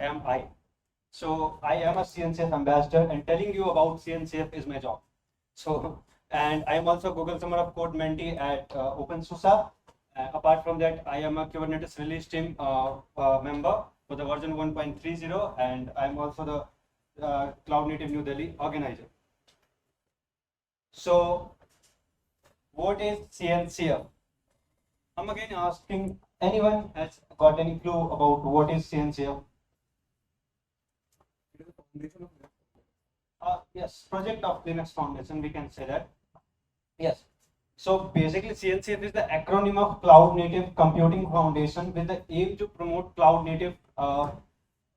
am I? So I am a CNCF ambassador, and telling you about CNCF is my job. So, and I am also Google Summer of Code mentee at OpenSUSE. Apart from that, I am a Kubernetes release team member for the version 1.30, and I am also the Cloud Native New Delhi organizer. So, what is CNCF? I'm again asking, anyone has got any clue about what is CNCF? Yes, project of Linux Foundation, we can say that. Yes. So basically, CNCF is the acronym of Cloud Native Computing Foundation with the aim to promote cloud native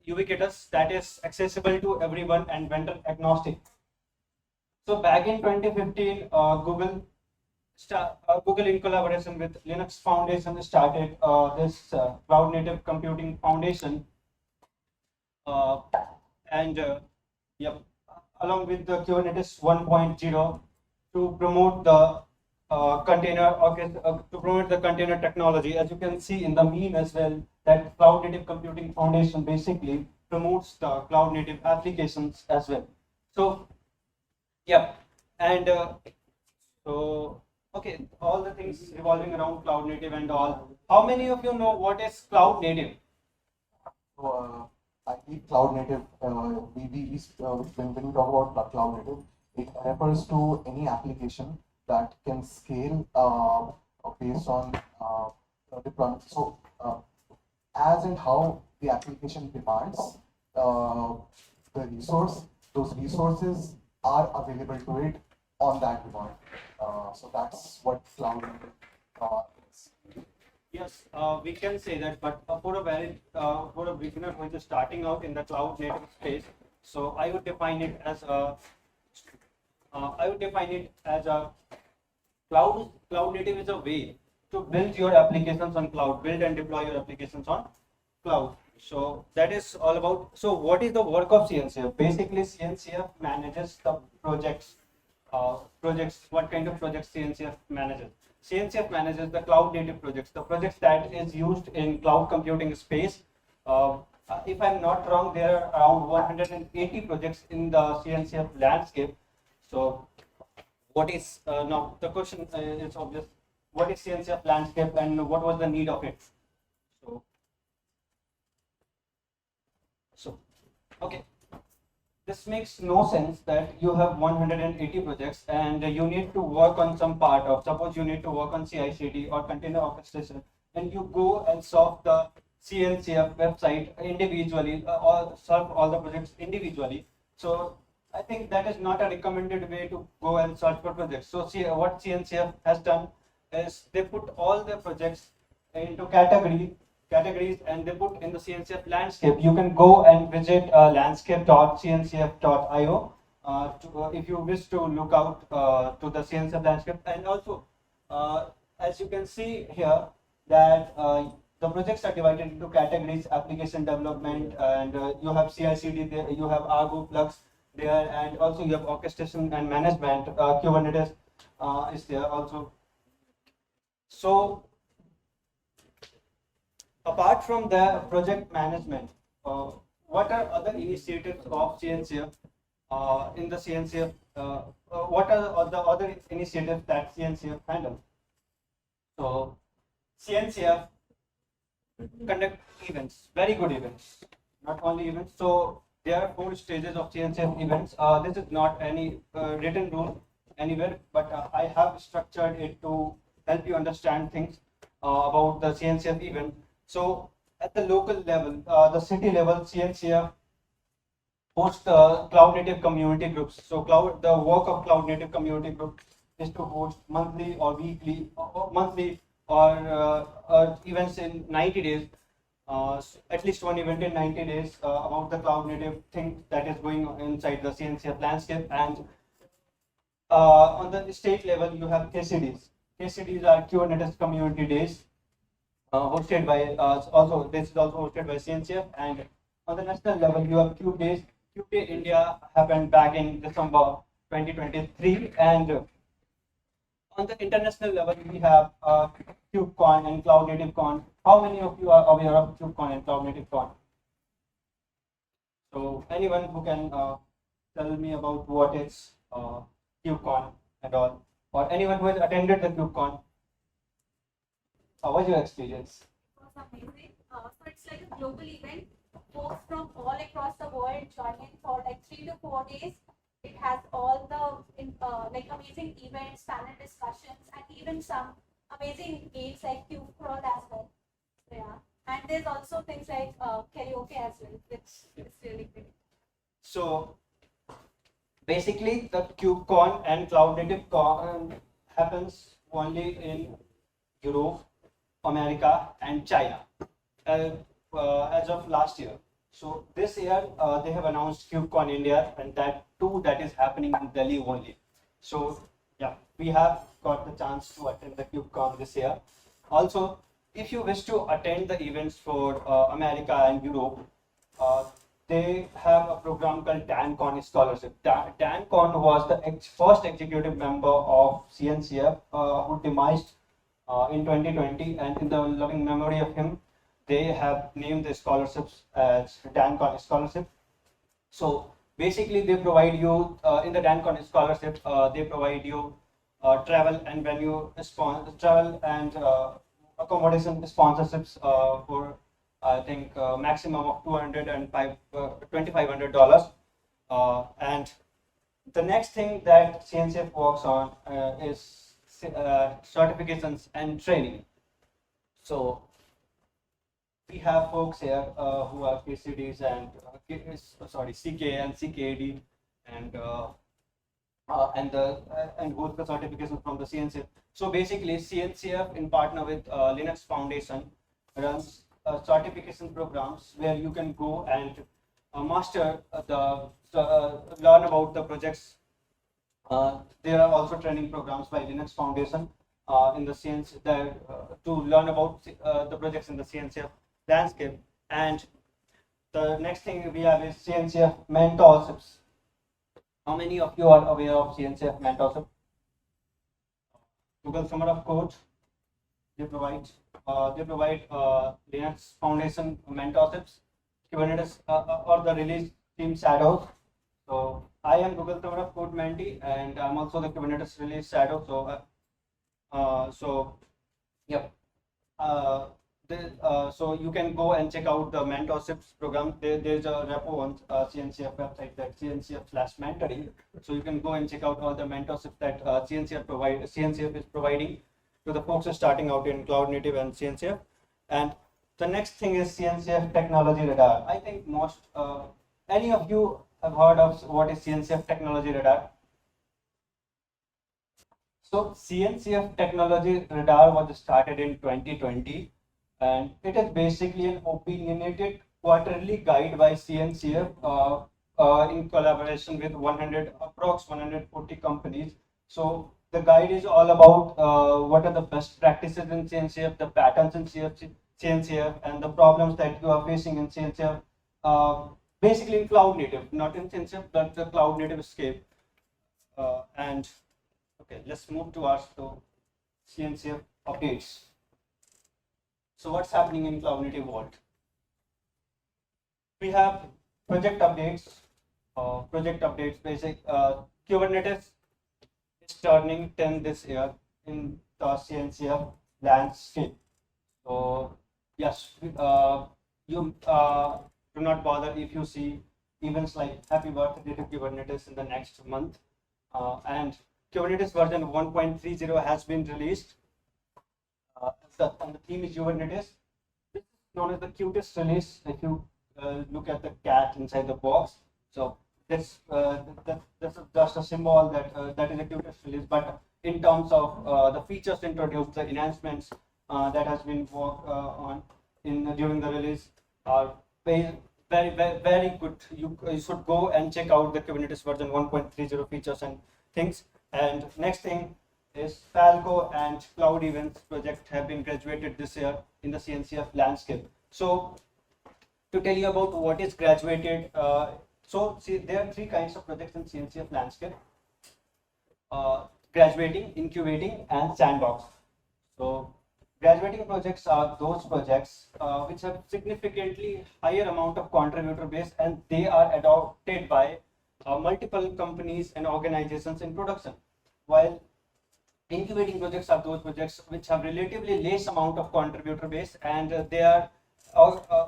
ubiquitous that is accessible to everyone and vendor agnostic. So back in 2015, Google in collaboration with Linux Foundation started this Cloud Native Computing Foundation, and yep, along with the Kubernetes 1.0 to promote the to promote the container technology. As you can see in the meme as well, that Cloud Native Computing Foundation basically promotes the cloud native applications as well. So, yeah, and so okay, all the things revolving around cloud native and all. How many of you know what is cloud native? So, I think cloud native, when we talk about cloud native, it refers to any application that can scale based on deployment. So, as and how the application demands the resource, those resources are available to it on that demand. So that's what cloud is. Yes, we can say that, but for a beginner who is starting out in the cloud native space, so I would define it as a cloud native is a way to build your applications on cloud, build and deploy your applications on cloud. So that is all about. So what is the work of CNCF? Basically, CNCF manages the projects. What kind of projects CNCF manages? CNCF manages the cloud native projects, the projects that is used in cloud computing space. If I'm not wrong, there are around 180 projects in the CNCF landscape. So what is now the question is obvious: what is CNCF landscape and what was the need of it? So okay, this makes no sense that you have 180 projects and you need to work on some part of, suppose you need to work on CI/CD or container orchestration, and you go and solve the CNCF website individually or solve all the projects individually. So I think that is not a recommended way to go and search for projects. So see, what CNCF has done is they put all the projects into categories and they put in the CNCF landscape. You can go and visit landscape.cncf.io if you wish to look out to the CNCF landscape. And also, as you can see here, that the projects are divided into categories: application development, and you have CI/CD there, you have Argo Flux there, and also you have orchestration and management. Kubernetes is there also. So apart from the project management, what are other initiatives of CNCF in the CNCF? What are the other initiatives that CNCF handles? So CNCF conduct events, very good events, not only events. So there are 4 stages of CNCF events. This is not any written rule anywhere, but I have structured it to help you understand things about the CNCF event. So at the local level, the city level, CNCF hosts the cloud native community groups. So the work of cloud native community group is to host monthly or weekly, or events in 90 days, at least one event in 90 days about the cloud native thing that is going on inside the CNCF landscape. And on the state level, you have KCDs. KCDs are Kubernetes Community Days, hosted by also this is also hosted by CNCF. And on the national level, you have Cube Days. Cube Day India happened back in December 2023, and on the international level, we have KubeCon and Cloud Native Con. How many of you are aware of KubeCon and Cloud Native Con? So anyone who can tell me about what is KubeCon and all, or anyone who has attended the KubeCon, how was your experience? It was amazing. So it's like a global event. Folks from all across the world join in for like 3 to 4 days. It has all the like amazing events, panel discussions, and even some amazing games like Cube Crawl as well. So, yeah, and there's also things like karaoke as well, which is really great. So basically, the KubeCon and Cloud Native Con happens only in Europe, America, and China as of last year. So this year they have announced KubeCon India, and that is happening in Delhi only. So yeah, we have got the chance to attend the KubeCon this year. Also, if you wish to attend the events for America and Europe, uh, they have a program called DanCon Scholarship. DanCon was the first executive member of CNCF who demised in 2020, and in the loving memory of him, they have named the scholarships as DanCon Scholarship. So basically, they provide you in the DanCon Scholarship. They provide you travel and travel and accommodation sponsorships for I think maximum of $225. And the next thing that CNCF works on is certifications and training. So we have folks here who are KCDs and CK and CKD and and who's the certification from the CNCF. So basically, CNCF in partner with Linux Foundation runs certification programs where you can go and master learn about the projects. There are also training programs by Linux Foundation in the CNC to learn about the projects in the CNCF landscape. And the next thing we have is CNCF mentorships. How many of you are aware of CNCF mentorship? Google Summer of Code, they provide Linux Foundation mentorships, Kubernetes or the release team shadows. So I am Google Summer of Code mentee, and I'm also the Kubernetes release shadow. So yep. So you can go and check out the mentorships program. There's a repo on CNCF website, that CNCF/mentoring. So you can go and check out all the mentorships that CNCF is providing to the folks who are starting out in Cloud Native and CNCF. And the next thing is CNCF Technology Radar. I think most any of you have heard of what is CNCF Technology Radar? So CNCF Technology Radar was started in 2020, and it is basically an opinionated quarterly guide by CNCF in collaboration with approx 140 companies. So the guide is all about what are the best practices in CNCF, the patterns in CNCF, and the problems that you are facing in CNCF. Basically in Cloud Native, not in CNCF, but the Cloud Native escape. And okay, let's move to our CNCF updates. So what's happening in Cloud Native world? We have project updates. Basic Kubernetes is turning 10 this year in the CNCF landscape. So yes, you do not bother if you see events like Happy Birthday to Kubernetes in the next month, and Kubernetes version 1.30 has been released. And the theme is Kubernetes. This is known as the cutest release. If you look at the cat inside the box, so that's just a symbol that is the cutest release. But in terms of the features introduced, the enhancements that has been worked on during the release are very good. You should go and check out the Kubernetes version 1.30 features and things. And next thing is Falco and Cloud Events project have been graduated this year in the CNCF landscape. So to tell you about what is graduated, so see, there are three kinds of projects in CNCF landscape: graduating, incubating, and sandbox. So graduating projects are those projects which have significantly higher amount of contributor base, and they are adopted by multiple companies and organizations in production. While incubating projects are those projects which have relatively less amount of contributor base, and they are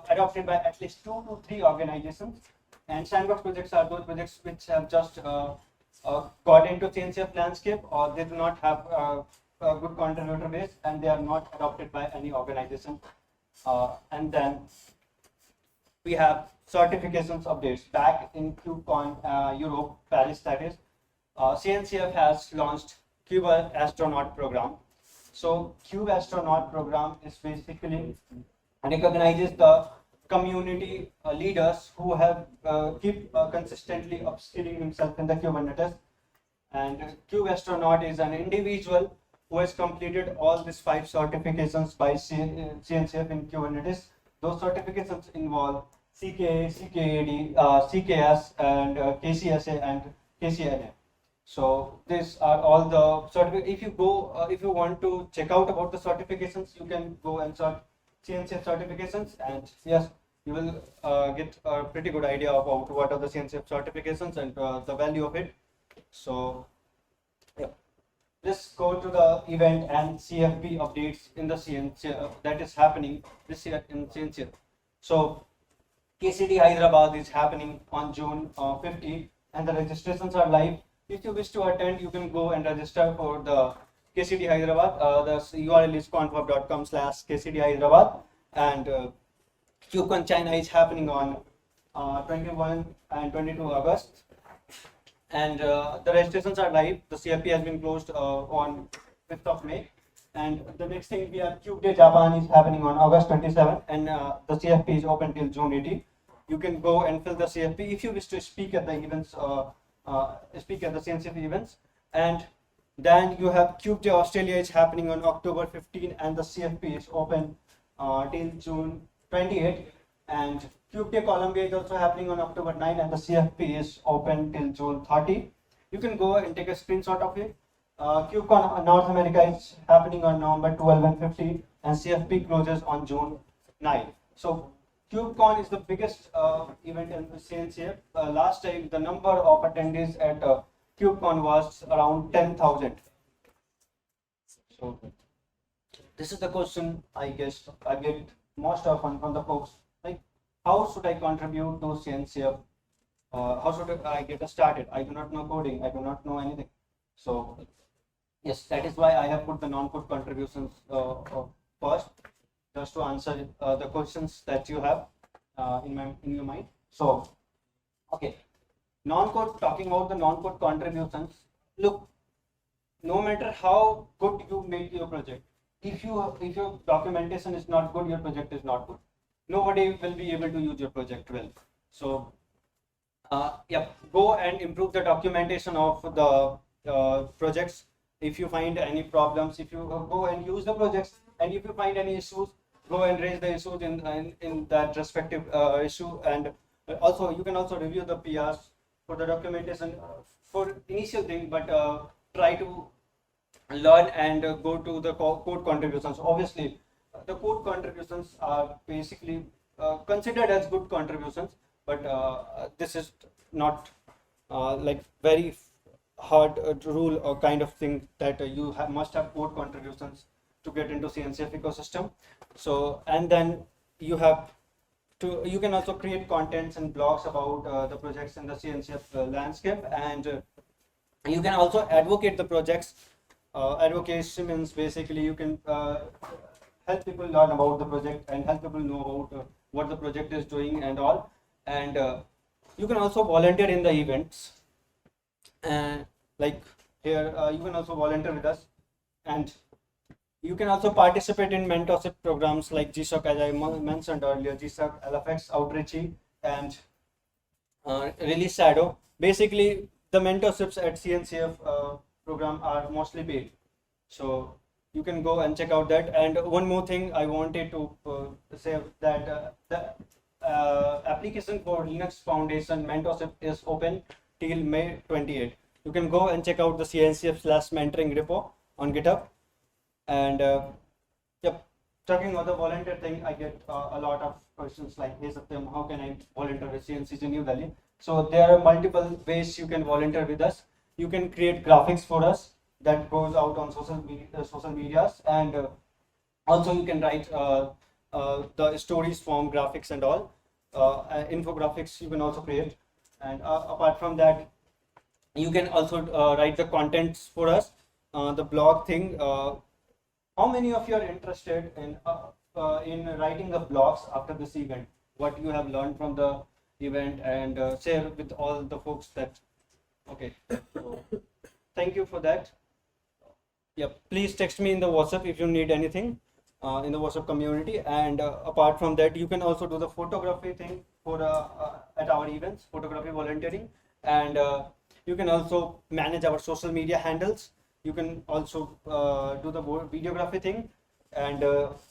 adopted by at least 2 to 3 organizations. And sandbox projects are those projects which have just got into CNCF landscape, or they do not have a good contributor base, and they are not adopted by any organization. And then we have certifications updates. Back in KubeCon Europe, Paris, that is, CNCF has launched Cube Astronaut program. So Cube Astronaut program is basically recognizes the community leaders who have keep consistently upskilling themselves in the Kubernetes. And Cube Astronaut is an individual who has completed all these 5 certifications by CNCF in Kubernetes. Those certifications involve CKA, CKAD, CKS, and KCSA and KCNA. So these are all the certificates. If you go, if you want to check out about the certifications, you can go and search CNCF certifications, and yes, you will get a pretty good idea about what are the CNCF certifications and the value of it. So yeah, let's go to the event and CFP updates in the CNCF that is happening this year in CNCF. So KCD Hyderabad is happening on June 15, and the registrations are live. If you wish to attend, you can go and register for the KCD Hyderabad. The URL is confab.com/KCD Hyderabad, and KubeCon China is happening on 21 and 22 August. And the registrations are live. The CFP has been closed on 5th of May. And the next thing, we have Cube Day Japan is happening on August 27, and the CFP is open till June 18. You can go and fill the CFP if you wish to speak at the events, speak at the CNCF events. And then you have Cube Day Australia is happening on October 15, and the CFP is open till June 28. And Cube Day Colombia is also happening on October 9, and the CFP is open till June 30. You can go and take a screenshot of it. KubeCon North America is happening on November 12 and 15, and CFP closes on June 9. So KubeCon is the biggest event in CNCF. Last time, the number of attendees at KubeCon was around 10,000. So this is the question I guess I get most often from the folks, like, how should I contribute to CNCF? How should I get started? I do not know coding. I do not know anything. So yes, that is why I have put the non-code contributions first, just to answer the questions that you have in your mind. So okay, non-code, talking about the non-code contributions. Look, no matter how good you make your project, if your documentation is not good, your project is not good. Nobody will be able to use your project well. So yeah, go and improve the documentation of the projects. If you find any problems, if you go and use the projects, and if you find any issues, go and raise the issues in that respective issue. And also you can also review the PRs for the documentation for initial thing, but try to learn and go to the code contributions. Obviously, the code contributions are basically considered as good contributions, but this is not like very hard rule or kind of thing that you must have code contributions to get into CNCF ecosystem. So, and then you have to, you can also create contents and blogs about the projects in the CNCF landscape, and you can also advocate the projects. Advocacy means basically you can help people learn about the project and help people know about what the project is doing and all. And you can also volunteer in the events. Like here, you can also volunteer with us, and you can also participate in mentorship programs like GSOC, as I mentioned earlier, GSOC, LFX, Outreachy, and Release Shadow. Basically, the mentorships at CNCF program are mostly paid. So you can go and check out that. And one more thing I wanted to say, that the application for Linux Foundation mentorship is open till May 28. You can go and check out the CNCF/mentoring repo on GitHub. And Yep. Talking about the volunteer thing, I get a lot of questions like, "Hey Satyam, how can I volunteer with CNCG New Delhi?" So there are multiple ways you can volunteer with us. You can create graphics for us that goes out on social medias, and also you can write the stories from graphics and all. Infographics you can also create, and apart from that, you can also write the contents for us. The blog thing. How many of you are interested in writing the blogs after this event? What you have learned from the event, and share with all the folks that. Okay. So, thank you for that. Yeah, please text me in the WhatsApp if you need anything in the WhatsApp community. And apart from that, you can also do the photography thing for at our events, photography volunteering, and you can also manage our social media handles. You can also do the videography thing and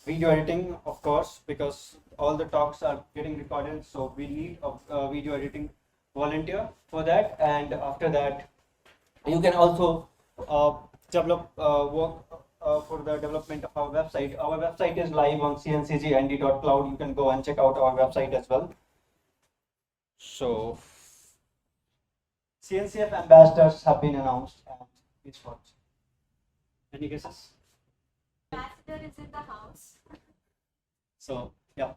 video editing, of course, because all the talks are getting recorded. So we need a video editing volunteer for that. And after that, you can also develop work for the development of our website. Our website is live on cncgnewdelhi.cloud. You can go and check out our website as well. So CNCF ambassadors have been announced, and it's what? Any guesses? Ambassador is in the house. So yeah,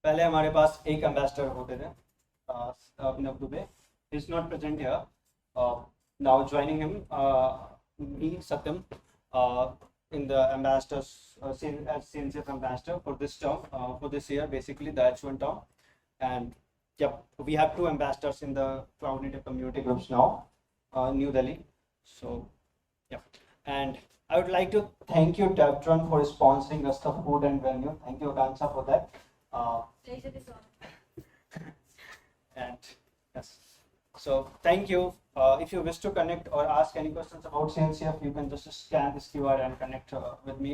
पहले हमारे पास एक ambassador होते थे, Abhinav Dubey. He's not present here. Now joining him, me Satyam, in the ambassadors as CNCF ambassador for this term, for this year, basically the H1 term. And yep, we have 2 ambassadors in the cloud native community groups now, New Delhi. So yeah, and I would like to thank you, Devtron, for sponsoring us the food and venue. Thank you, Akanksha, for that. Pleasure is all. And yes, so thank you. If you wish to connect or ask any questions about CNCF, you can just scan this QR and connect with me.